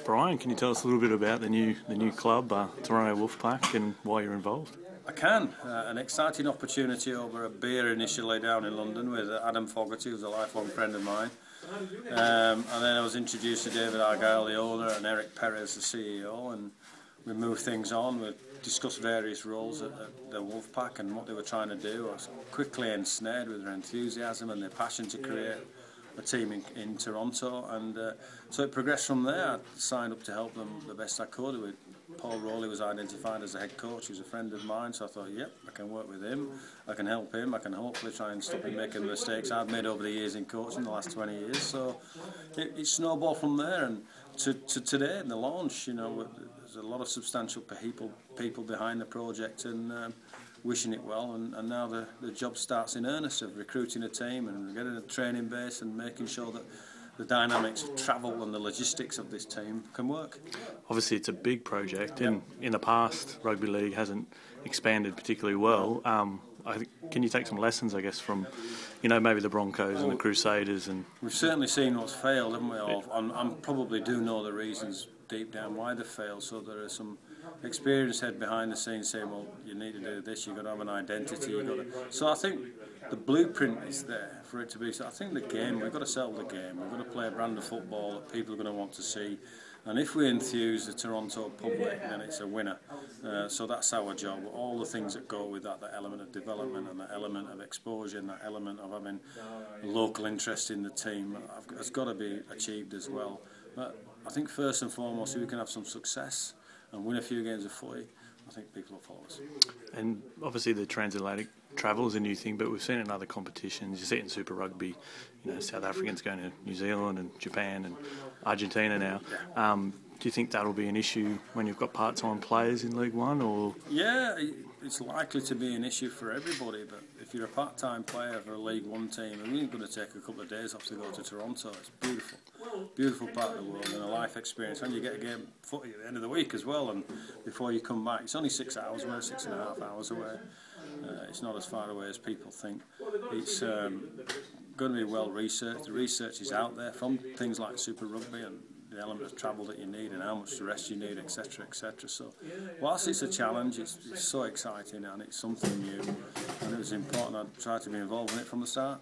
Brian, can you tell us a little bit about the new club, Toronto Wolfpack, and why you're involved? I can. An exciting opportunity over a beer initially down in London with Adam Fogarty, who's a lifelong friend of mine. And then I was introduced to David Argyle, the owner, and Eric Perez, the CEO, and we moved things on. We discussed various roles at the Wolfpack and what they were trying to do. I was quickly ensnared with their enthusiasm and their passion to create a team in Toronto, and so it progressed from there. I signed up to help them the best I could. With Paul Rowley was identified as the head coach. He's a friend of mine, so I thought, yep, I can work with him, I can help him, I can hopefully try and stop him making the mistakes I've made over the years in coaching, the last 20 years. So it snowballed from there, and to today, in the launch, you know, there's a lot of substantial people behind the project, and wishing it well, and now the job starts in earnest of recruiting a team and getting a training base and making sure that the dynamics of travel and the logistics of this team can work. Obviously it's a big project, and in the past Rugby League hasn't expanded particularly well. Can you take some lessons, I guess, from maybe the Broncos and the Crusaders? And we've certainly seen what's failed, haven't we all? And probably do know the reasons deep down why they failed, so there are some experienced head behind the scenes saying, well, you need to do this, you've got to have an identity, So I think the blueprint is there for it to be. So I think the game, we've got to sell the game, we've got to play a brand of football that people are going to want to see, and if we enthuse the Toronto public, then it's a winner. So that's our job. All the things that go with that, the element of development and the element of exposure and that element of having local interest in the team, has got to be achieved as well. But I think first and foremost, if we can have some success and win a few games of footy, I think people will follow us. And obviously the transatlantic travel is a new thing, but we've seen it in other competitions. You see it in Super Rugby, South Africans going to New Zealand and Japan and Argentina now. Yeah. Do you think that'll be an issue when you've got part-time players in League One? Or yeah, it's likely to be an issue for everybody, but if you're a part-time player for a League One team, and you're going to take a couple of days off to go to Toronto, it's beautiful. Beautiful part of the world and a life experience, and you get a game of footy at the end of the week as well, and before you come back. It's only 6 hours away, 6.5 hours away. It's not as far away as people think. It's going to be well researched. The research is out there from things like Super Rugby and the element of travel that you need and how much rest you need, etc., etc. So whilst it's a challenge, it's so exciting and it's something new, and it was important I tried to be involved in it from the start.